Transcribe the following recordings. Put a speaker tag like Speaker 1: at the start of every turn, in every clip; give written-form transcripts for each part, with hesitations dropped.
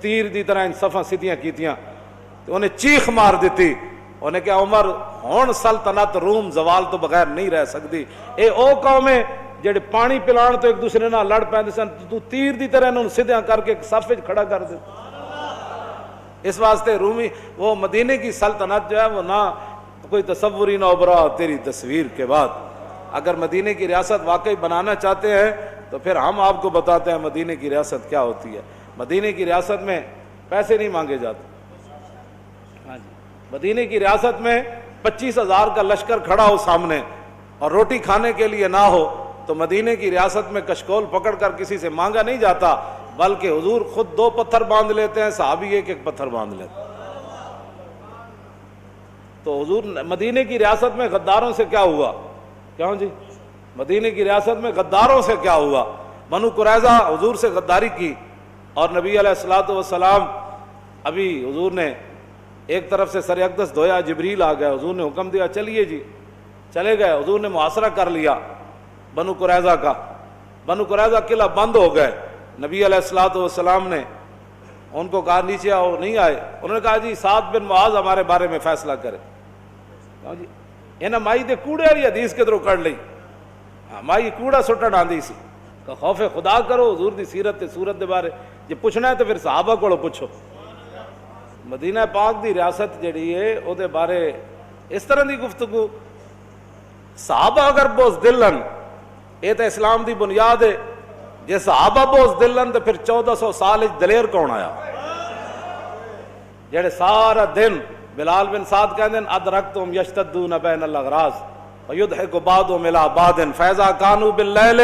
Speaker 1: تیر دی طرح ان صفاں سیدھیاں کیتیاں تو انہیں چیخ مار دیتی. انہیں کہا عمر ہون سلطنت روم زوال تو بغیر نہیں رہ سکتی. اے او قوم ہے جڑے پانی پلان تو ایک دوسرے نال لڑ پیندے سن, تو تیر دی طرح انہوں سیدھیاں کر کے ایک صف وچ کھڑا کر دے. اس واسطے رومی وہ مدینے کی سلطنت جو ہے وہ نہ کوئی تصوری نہ ابھرا تیری تصویر کے بعد. اگر مدینے کی ریاست واقعی بنانا چاہتے ہیں تو پھر ہم آپ کو بتاتے ہیں مدینے کی ریاست کیا ہوتی ہے. مدینے کی ریاست میں پیسے نہیں مانگے جاتے. مدینے کی ریاست میں 25,000 کا لشکر کھڑا ہو سامنے اور روٹی کھانے کے لیے نہ ہو تو مدینے کی ریاست میں کشکول پکڑ کر کسی سے مانگا نہیں جاتا, بلکہ حضور خود 2 پتھر باندھ لیتے ہیں, صحابی ایک پتھر باندھ لیتے ہیں. تو حضور مدینے کی ریاست میں غداروں سے کیا ہوا؟ کیوں جی مدینے کی ریاست میں غداروں سے کیا ہوا؟ بنو قریظہ حضور سے غداری کی اور نبی علیہ الصلوۃ والسلام ابھی حضور نے ایک طرف سے سر اقدس دھویا, جبریل آ گیا, حضور نے حکم دیا چلیے جی, چلے گئے. حضور نے محاصرہ کر لیا بنو قریظہ کا. بنو قریظہ قلعہ بند ہو گئے. نبی علیہ الصلوۃ والسلام نے ان کو کہا نیچے آؤ, نہیں آئے. انہوں نے کہا جی سعد بن معاذ ہمارے بارے میں فیصلہ کرے. کہا جی انہیں مائی دے کوڑے والی حدیث کدھروں کڑ لی, مائی کوڑا سٹن آندی سی. کہ خوف خدا کرو, حضور دی سیرت تے صورت دے بارے جی پوچھنا ہے تو پھر صحابہ کو پوچھو. مدینہ پاک دی ریاست جڑی ہے او دے بارے اس طرح دی گفتگو, صحابہ اگر بوز دلن اے تے اسلام دی بنیاد ہے. جے صحابہ بوز دلن تو پھر 1400 سال دلیر کون آیا جڑے سارا دن بلال بن سعد کہندے ہیں ادرکتم یشتدون بین الاغراض ویضحک بعضهم الی بعض فاذا كانوا باللیل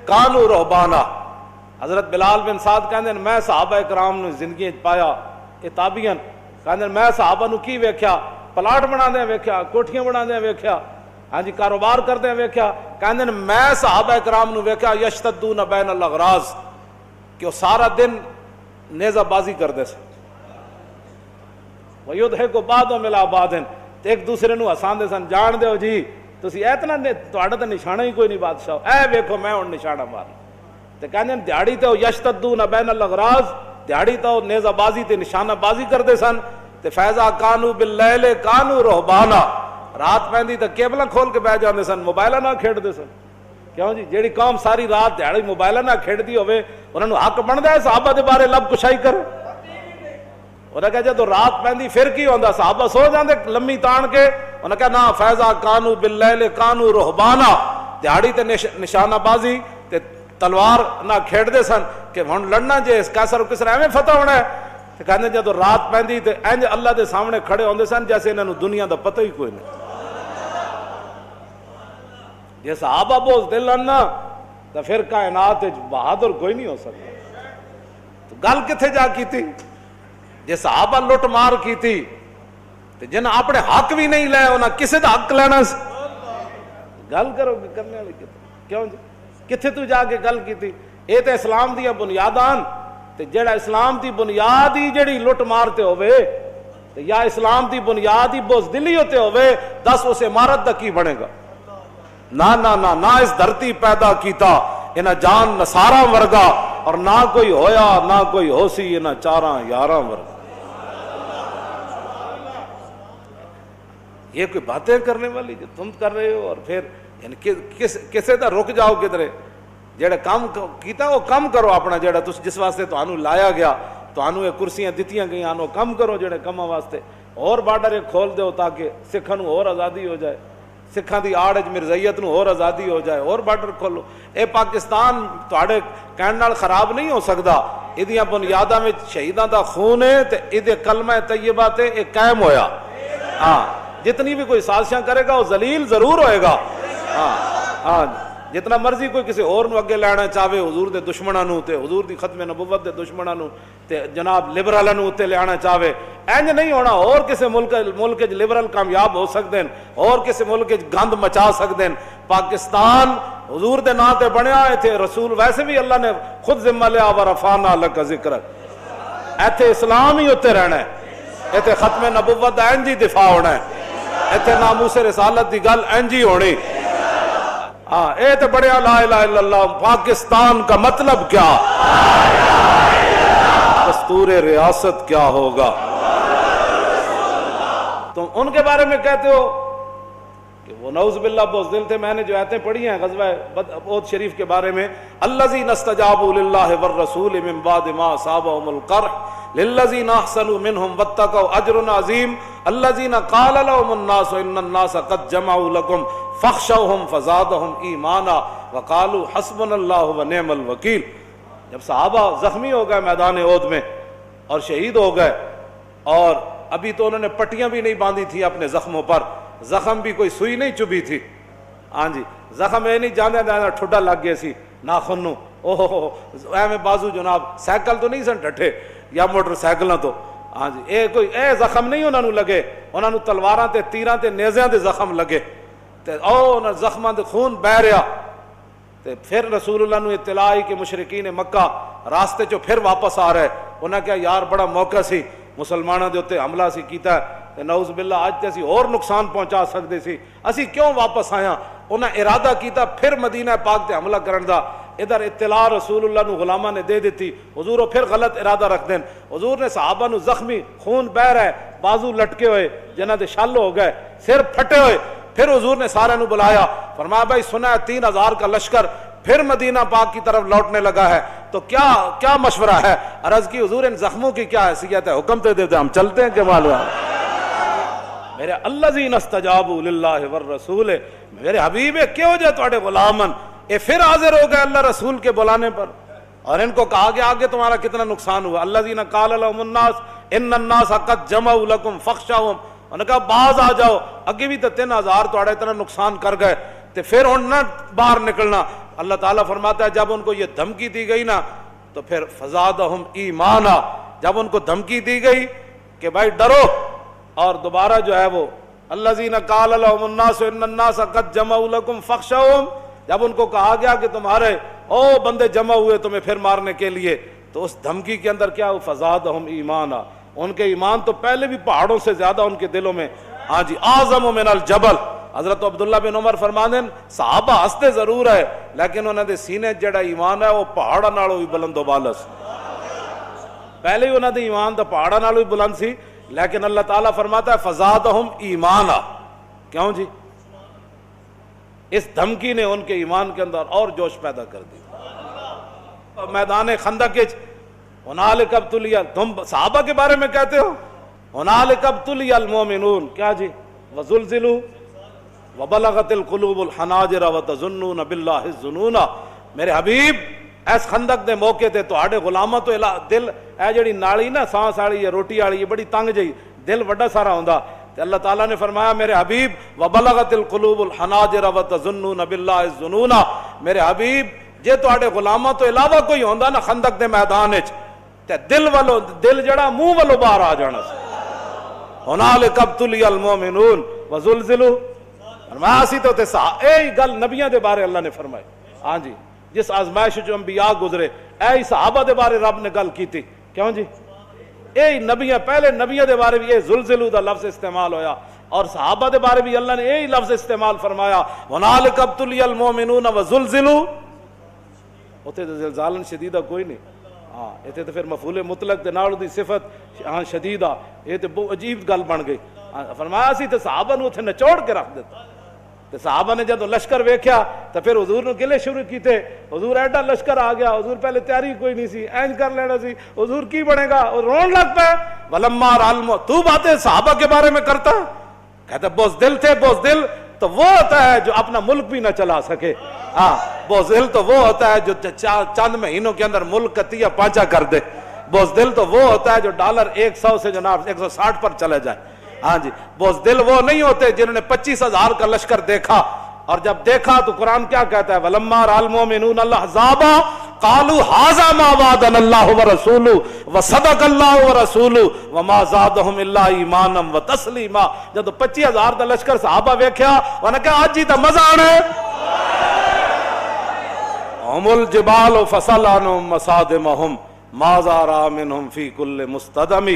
Speaker 1: كانوا رہبانا. حضرت بلال بن سعد کہندے ہیں میں صحابہ کرام نو زندگی پایا, اے تابعین کہندے میں صحابہ نو کی ویکھیا, پلاٹ بناندے ویکھیا, کوٹھیاں بناندے ویکھیا, ہاں جی کاروبار کردے ویکھیا. کہندے میں صحابہ کرام نو ویکھیا یشتدون بین الاغراض کہ وہ سارا دن نیزہ بازی کردے سے, ویضحک بعضهم الی بعض ایک دوسرے نو ہساندے سن. جان دیو جی تسی اتنا تہاڈا تے نشانہ ہی کوئی نہیں بادشاہ, اے ویکھو میں ہن نشانہ مار. تے کہندے دیہاڑی تے یشتدون بین الاغراض, دیہاڑی تو نیزہ بازی تے نشانہ بازی کردے سن. تے فیضا کانو باللیل کانو رہبانا, رات پیندی تے کیبلاں کھول کے بیٹھ جاندے سن, موبائلاں نہ کھیڈدے سن. کیوں جی جیڑی قوم ساری رات دیہاڑی موبائلاں نہ کھیڈدی ہوے انہاں نو حق بندا ہے صحابہ دے بارے لب کشائی کرے؟ انہاں کہا جدوں رات پیندی پھر کی ہوندا, صحابہ سو جاندے لمی تان کے. انہاں کہا نا فیضا کانو باللیل کانو رہبانا, دیہاڑی تے نشانہ بازی تے تلوار نہ کھیڈدے سن کہ ہن لڑنا جے کیسر و کسرا ایویں فتح ہونا ہے. تے کہندے جدوں رات پیندی تے انج اللہ دے سامنے کھڑے ہوندے سن جیسے انہاں نو دنیا دا پتہ ہی کوئی نہیں. جے صحابہ بوز دل نا تو پھر کائنات بہادر کوئی نہیں ہو سکتا. تو گل کتھے جا کیتی؟ جے صحابہ لٹ مار کیتی تے جن اپنے حق بھی نہیں لے انہاں کسے دا حق لینا سی. گل کرو گے کرنے والی کیوں جی کتھے تو جا کے گل کیتی؟ اے تے اسلام دی بنیاداں تے جڑا اسلام دی بنیاد ہی جڑی لٹ مارتے ہوئے تے یا اسلام دی بنیاد ہی بزدلی ہوتے ہوئے دس اس عمارت دا کی بنے گا؟ نہ نہ نہ نہ اس دھرتی پیدا کیتا انہاں جان نصاراں ورگا اور نہ کوئی ہویا نہ کوئی ہو سی انہاں چاراں یاراں ورگا. یہ کوئی باتیں کرنے والی جو تم کر رہے ہو, اور پھر یعنی کسے دا رک جاؤ کدھرے. جڑا کام کیتا وہ کم کرو اپنا, جڑا جس واسطے تانوں لایا گیا, تانوں یہ کرسیاں دتیاں گئیاں نو کم کرو جڑے کماں واسطے. اور بارڈر کھول دیو تاکہ سکھاں نو اور آزادی ہو جائے, سکھاں دی آڑ وچ مرزائیت نو اور آزادی ہو جائے. اور بارڈر کھولو. اے پاکستان تواڈے کہن نال خراب نہیں ہو سکدا, ایدیاں بنیاداں وچ شہیداں دا خون ہے تے ایدے کلمہ طیبہ تے اے قائم ہویا. ہاں جتنی بھی کوئی سازشاں کرے گا وہ ذلیل ضرور ہوئے گا. ہاں ہاں جتنا مرضی کوئی کسی اور نو اگے لینا چاہے حضور دے دشمناں نو تے حضور دی ختم نبوت دے دشمناں نو تے جناب لبرلاں نو تے لینا چاہے, انج نہیں ہونا. اور کسی ملک وچ لبرل کامیاب ہو سکدے ہیں, اور کسی ملک وچ گند مچا سکدے ہیں. پاکستان حضور دے نام تے بنیا ایتھے رسول ویسے بھی اللہ نے خود ذمہ لیا ورفعنا لک ذکرک. ایتھے اسلام ہی ہوتے رہنا ہے, ایتھے ختم نبوت دا انج ہی دفاع ہونا ہے, ایتھے ناموس رسالت دی گل انج ہی ہونی. ہاں اے تے بڑیا لا الہ الا اللہ. پاکستان کا مطلب کیا؟ دستور ریاست کیا ہوگا؟ تم ان کے بارے میں کہتے ہو کہ وہ نعوذ باللہ بزدل تھے. میں نے جو آیتیں پڑھی ہیں غزوہ احد شریف کے بارے میں، الذین استجابوا للہ والرسول من بعد ما اصابهم القرح للذین احسنوا منهم واتقوا اجر عظیم الذین قال لهم الناس ان الناس قد جمعوا لكم فاخشوهم فزادهم ایمانا وقالوا حسبنا اللہ ونعم الوکیل. جب صحابہ زخمی ہو گئے میدان احد میں اور شہید ہو گئے، اور ابھی تو انہوں نے پٹیاں بھی نہیں باندھی تھی اپنے زخموں پر، زخم بھی کوئی سوئی نہیں چبھی تھی. ہاں جی، زخم یہ نہیں جانے جانا ٹھڈا لگ گیا سی ناخن نو، اوہ ایویں بازو جناب، سائیکل تو نہیں سن ڈٹھے یا موٹر سائیکلاں تو. ہاں جی، اے زخم نہیں انہوں لگے، انہوں تلواراں تے تیراں تے نیزیاں دے زخم لگے تے انہاں زخماں دے خون بہ رہا. تے پھر رسول اللہ نو اطلاع آئی کہ مشرکین مکہ راستے چوں پھر واپس آ رہے. انہاں کہا یار بڑا موقع سی مسلمانوں دے اوتے حملہ سی کیتا ہے، نعوذ باللہ اج تے اسی اور نقصان پہنچا سکدے سی، اسی کیوں واپس آیا؟ انہاں ارادہ کیتا پھر مدینہ پاک تے حملہ کرن دا. ادھر اطلاع رسول اللہ نو غلاماں نے دے دیتی، حضور وہ پھر غلط ارادہ رکھ دین. حضور نے صحابہ نو زخمی، خون بہ رہا ہے، بازو لٹکے ہوئے جنہاں دے شل ہو گئے، سر پھٹے ہوئے. پھر حضور نے سارے نو بلایا، فرمایا بھائی سنا ہے 3000 کا لشکر پھر مدینہ پاک کی طرف لوٹنے لگا ہے، تو کیا مشورہ ہے؟ عرض کی حضور ان زخموں کی کیا حیثیت ہے؟ حکم دے دیتے ہم چلتے ہیں کہ معلوم میرے الذین استجابوا للہ والرسول، میرے حبیب کیوں جے تواڈے غلامن اے پھر حاضر ہو گئے اللہ رسول کے بلانے پر، اور ان کو کہا گیا آگے تمہارا کتنا نقصان ہوا. الذین قال لهم الناس ان الناس قد جمعوا لكم فاخشوهم، انہوں نے کہا باز آ جاؤ، اگے بھی تو 3000 تواڈا اتنا نقصان کر گئے تے پھر ہن نہ باہر نکلنا. اللہ تعالیٰ فرماتا ہے جب ان کو یہ دھمکی دی گئی نا تو پھر فزادہم ایمانا، جب ان کو دھمکی دی گئی کہ بھائی ڈرو، اور دوبارہ جو ہے وہ الذین قال لهم الناس ان الناس قد جمعوا لكم فاخشوهم، جب ان کو کہا گیا کہ تمہارے بندے جمع ہوئے تمہیں پھر مارنے کے لیے، تو اس دھمکی کے اندر کیا ہو؟ فزادہم ایمانا، ان کے ایمان تو پہلے بھی پہاڑوں سے زیادہ ان کے دلوں میں، ہاں جی، اعظم من الجبل. حضرت عبداللہ بن عمر فرماندے صحابہ ہستے ضرور ہے لیکن انہوں دے سینے جڑا ایمان ہے وہ پہاڑاں نالوں بھی بلند و بالا سی. پہلے ہی انہوں دے ایمان تو پہاڑاں نالوں بھی بلند سی، لیکن اللہ تعالیٰ فرماتا ہے فزادہم ایمانا. کیوں جی؟ اس دھمکی نے ان کے ایمان کے اندر اور جوش پیدا کر دی. میدان خندق ہنالک ابتلی، تم صحابہ کے بارے میں کہتے ہو ہنالک ابتلی المومنون، کیا جی؟ وزلزلوا وبلغت القلوب الحناجر وتظنون باللہ الظنون. میرے حبیب اس خندق دے موقع تے تواڈے غلاماں تو دل اے جڑی نالی نا سانس والی یا روٹی والی یہ بڑی تنگ جئی، دل وڈا سارا ہوندا. تے اللہ تعالیٰ نے فرمایا میرے حبیب وبلغت القلوب الحناجر وتظنون باللہ الظنون، میرے حبیب جے تواڈے غلاماں تو علاوہ کوئی ہوندا نا خندق دے میدان وچ تے دل جڑا منہ والو باہر آ جانا سی. ہنالک ابتلی المومنون وزلزلوا، فرمایا اسی تو تے اے گل نبیاں دے بارے اللہ نے فرمائی. ہاں جی، جس آزمائش جو انبیاء گزرے اے صحابہ دے بارے رب نے گل کیتی. کیوں جی؟ اے نبیاں پہلے نبیاں دے بارے بھی اے زلزلو دا لفظ استعمال ہویا، اور صحابہ دے بارے بھی اللہ نے اے لفظ استعمال فرمایا ہنالک ابتلی المومنون وزلزلوا. اوتے تے زلزالن شدیدہ کوئی نہیں. ہاں ایتھے تے پھر مفعول مطلق دے نال دی صفت ہاں شدیدہ، یہ تے بہت عجیب گل بن گئی. فرمایا اسی تے صحابہ نو اوتھے نچوڑ کے رکھ دیتا. تے صحابہ نے جدو لشکر ویکھیا تو پھر حضور نے گلے شروع کیتے، حضور ایڈا لشکر آ گیا، حضور پہلے تیاری کوئی نہیں سی، اینج کر لینا سی، حضور کی بنے گا، اور رون لگ پے. ولما رالم، تو باتیں صحابہ کے بارے میں کرتا، کہتا بزدل تھے. بزدل تو وہ ہوتا ہے جو اپنا ملک بھی نہ چلا سکے. ہاں بزدل تو وہ ہوتا ہے جو چند مہینوں کے اندر ملک کتیا پانچا کر دے. بزدل تو وہ ہوتا ہے جو ڈالر 100 سے جناب 160 پر چلے جائے. ہاں جی، بزدل وہ نہیں ہوتے جنہوں نے 25,000 کا لشکر دیکھا، اور جب دیکھا تو قرآن کیا کہتا ہے ولما رأى المؤمنون الاحزاب قالوا هذا ما وعدنا الله ورسوله وصدق الله ورسوله وما زادهم الا ایمانا وتسلیما. جب 25,000 کا لشکر صحابہ ویکھیا انہاں نے کہا اج ہی تے مزہ آنا ہے. هم الجبال فصلانهم مصادمهم ما زار منهم في كل مستدم